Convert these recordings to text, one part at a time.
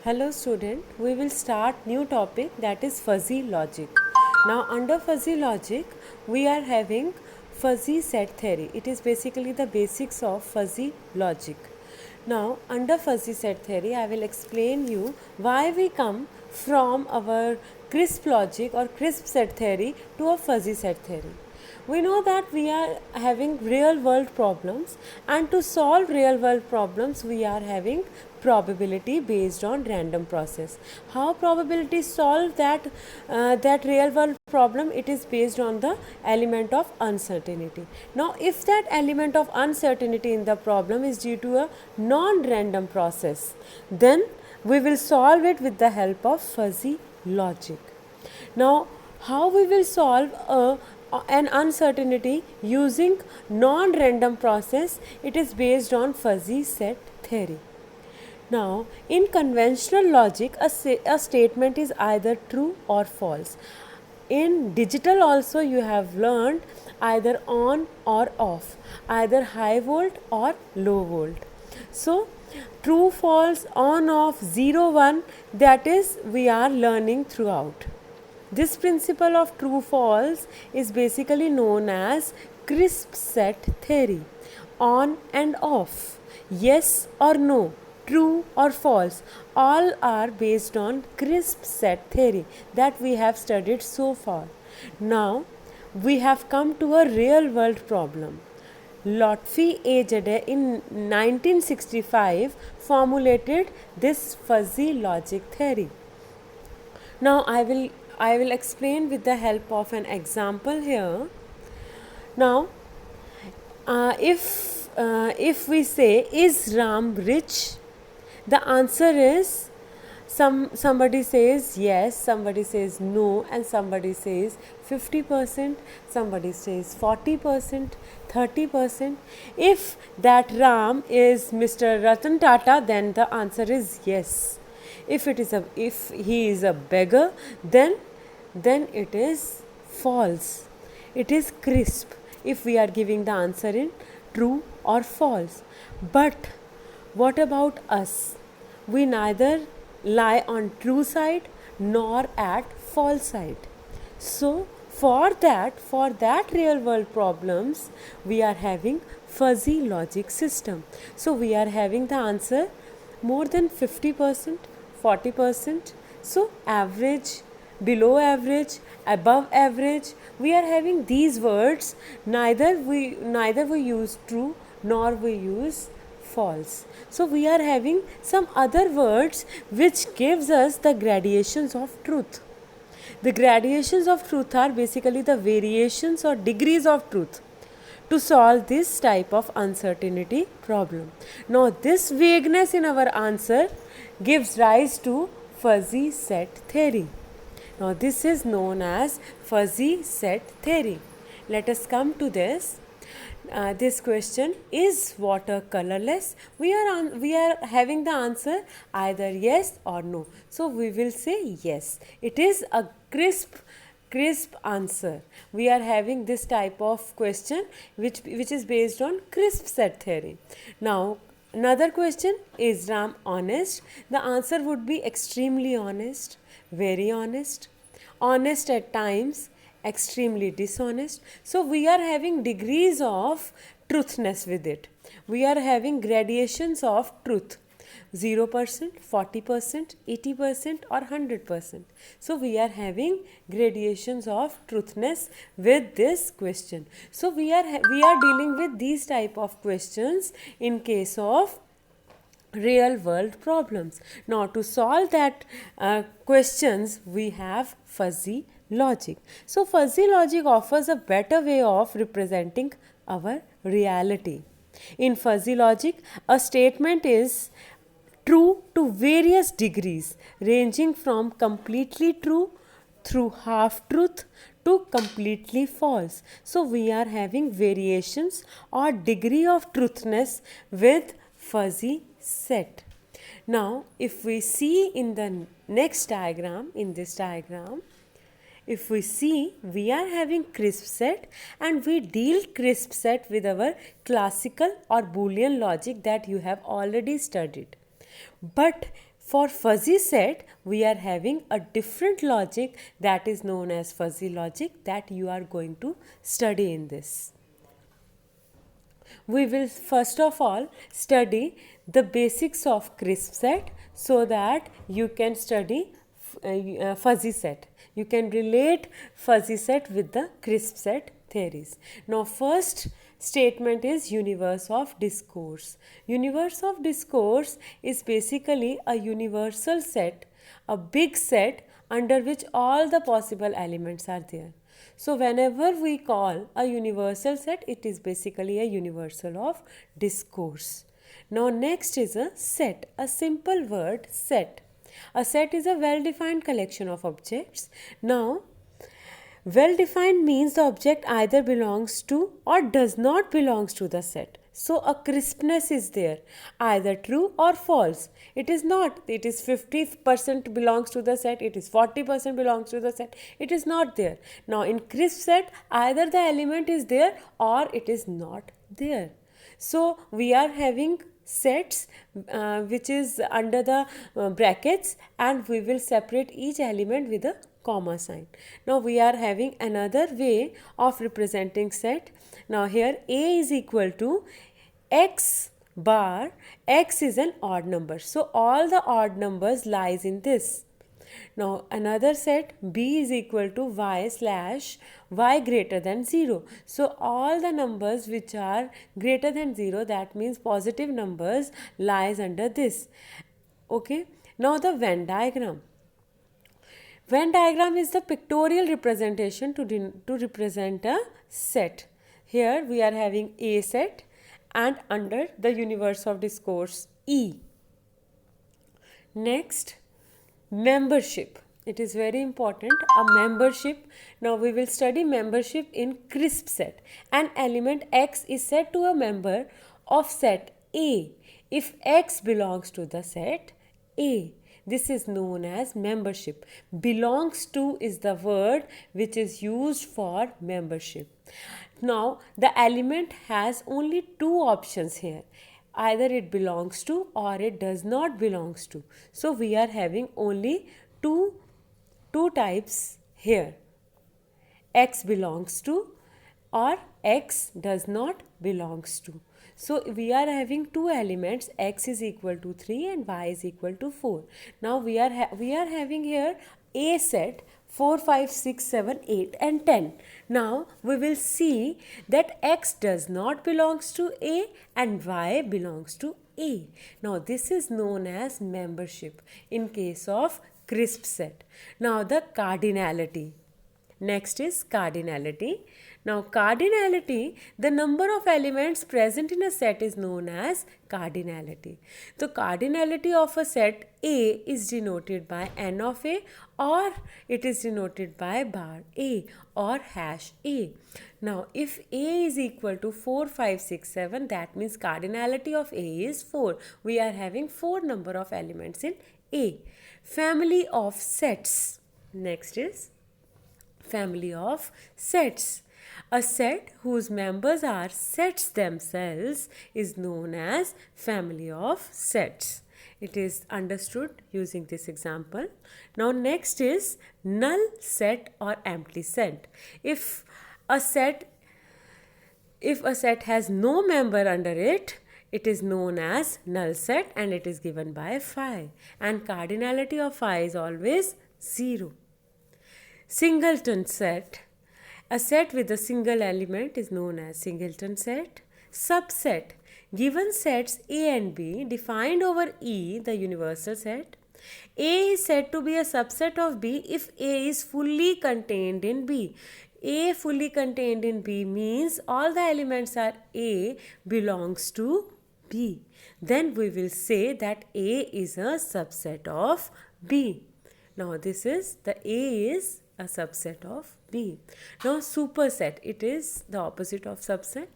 Hello student, we will start new topic that is fuzzy logic. Now under fuzzy logic, we are having fuzzy set theory. It is basically the basics of fuzzy logic. Now under fuzzy set theory, I will explain you why we come from our crisp logic or crisp set theory to a fuzzy set theory. We know that we are having real world problems, and to solve real world problems we are having probability based on random process. How probability solve that real world problem? It is based on the element of uncertainty. Now if that element of uncertainty in the problem is due to a non random process, then we will solve it with the help of fuzzy logic. Now, how we will solve an uncertainty using non-random process? It is based on fuzzy set theory. Now, in conventional logic, a statement is either true or false. In digital also you have learned either on or off, either high volt or low volt. So, true, false, on, off, 0, 1, that is we are learning throughout. This principle of true false is basically known as crisp set theory. On and off, yes or no, true or false, all are based on crisp set theory that we have studied so far. Now we have come to a real world problem. Lotfi Ajade in 1965 formulated this fuzzy logic theory. Now I will explain with the help of an example here. Now, if we say, is Ram rich? The answer is somebody says yes, somebody says no, and somebody says 50%, somebody says 40%, 30%. If that Ram is Mr. Ratan Tata, then the answer is yes. If he is a beggar, then it is false. It is crisp if we are giving the answer in true or false. But what about us? We neither lie on true side nor at false side. So for that real world problems, we are having fuzzy logic system. So we are having the answer more than 50%, 40%. So average, below average, above average, we are having these words. Neither we use true nor we use false. So we are having some other words which gives us the gradations of truth. The gradations of truth are basically the variations or degrees of truth to solve this type of uncertainty problem. Now this vagueness in our answer gives rise to fuzzy set theory. Now this is known as fuzzy set theory. Let us come to this. This question, is water colorless? We are having the answer either yes or no. So we will say yes. It is a crisp answer. We are having this type of question which is based on crisp set theory. Now another question, is Ram honest? The answer would be extremely honest, very honest, honest at times, extremely dishonest. So we are having degrees of truthness with it. We are having gradations of truth. 0%, 40%, 80% or 100%. So we are having gradations of truthness with this question. So we are dealing with these type of questions in case of real world problems. Now to solve that questions, we have fuzzy logic. So fuzzy logic offers a better way of representing our reality. In fuzzy logic, a statement is true to various degrees, ranging from completely true through half truth to completely false. So we are having variations or degree of truthness with fuzzy set. Now if we see in the next diagram, in this diagram, if we see, we are having crisp set, and we deal crisp set with our classical or Boolean logic that you have already studied. But For fuzzy set, we are having a different logic that is known as fuzzy logic that you are going to study in this. We will first of all study the basics of crisp set so that you can study fuzzy set. You can relate fuzzy set with the crisp set theories. Now first statement is universe of discourse. Universe of discourse is basically a universal set, a big set under which all the possible elements are there. So whenever we call a universal set, it is basically a universal of discourse. Now next is a set, a simple word set. A set is a well-defined collection of objects. Now well-defined means the object either belongs to or does not belongs to the set. So a crispness is there, either true or false. It is not, it is 50% belongs to the set, it is 40% belongs to the set. It is not there. Now in crisp set, either the element is there or it is not there. So we are having sets which is under the brackets, and we will separate each element with a comma sign. Now we are having another way of representing set. Now here A is equal to x bar. X is an odd number, so all the odd numbers lies in this. Now another set, B is equal to y slash y greater than 0. So all the numbers which are greater than 0, that means positive numbers, lies under this. Okay. Now the Venn diagram. Venn diagram is the pictorial representation to represent a set. Here we are having A set and under the universe of discourse E. Next, membership. It is very important, a membership. Now we will study membership in crisp set. An element X is said to a member of set A if X belongs to the set A. This is known as membership. Belongs to is the word which is used for membership. Now the element has only two options here. Either it belongs to or it does not belongs to. So we are having only two types here. X belongs to or X does not belongs to. So we are having two elements, X is equal to 3 and Y is equal to 4. Now we are having here A set 4, 5, 6, 7, 8 and 10. Now we will see that X does not belongs to A and Y belongs to A. Now this is known as membership in case of crisp set. Now the cardinality. Next is cardinality. Now cardinality, the number of elements present in a set is known as cardinality. The cardinality of a set A is denoted by n of A, or it is denoted by bar A or hash A. Now if A is equal to 4, 5, 6, 7, that means cardinality of A is 4. We are having 4 number of elements in A. Family of sets. Next is family of sets. A set whose members are sets themselves is known as family of sets. It is understood using this example. Now next is null set or empty set. If a set has no member under it, it is known as null set and it is given by phi. And cardinality of phi is always 0. Singleton set. A set with a single element is known as singleton set. Subset. Given sets A and B defined over E, the universal set. A is said to be a subset of B if A is fully contained in B. A fully contained in B means all the elements are A belongs to B. Then we will say that A is a subset of B. Now this is the A is a subset of B. Now superset, it is the opposite of subset.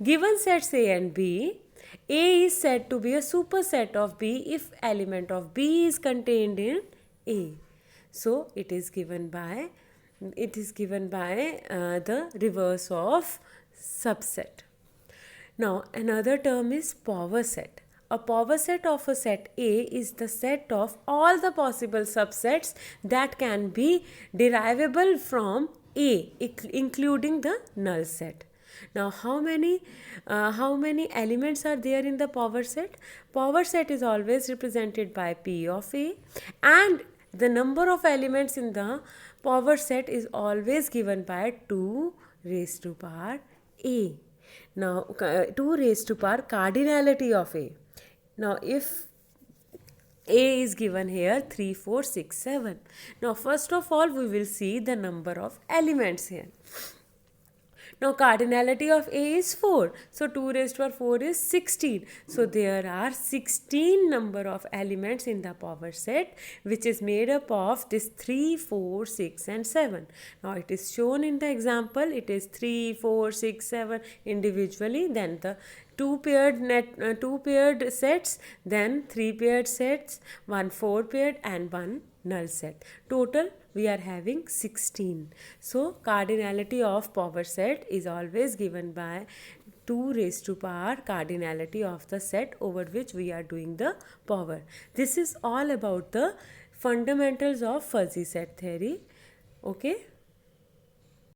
Given sets A and B, A is said to be a superset of B if element of B is contained in A. So it is given by the reverse of subset. Now another term is power set. A power set of a set A is the set of all the possible subsets that can be derivable from A, including the null set. Now, how many elements are there in the power set? Power set is always represented by P of A, and the number of elements in the power set is always given by 2 raised to power A. Now, 2 raised to power cardinality of A. Now, if A is given here 3, 4, 6, 7. Now, first of all, we will see the number of elements here. Now, cardinality of A is 4. So, 2 raised to power 4 is 16. So, there are 16 number of elements in the power set, which is made up of this 3, 4, 6 and 7. Now, it is shown in the example. It is 3, 4, 6, 7 individually. Then the two paired sets, then 3 paired sets, 1 4 paired and 1 null set. Total we are having 16. So cardinality of power set is always given by 2 raised to power cardinality of the set over which we are doing the power. This is all about the fundamentals of fuzzy set theory. Okay.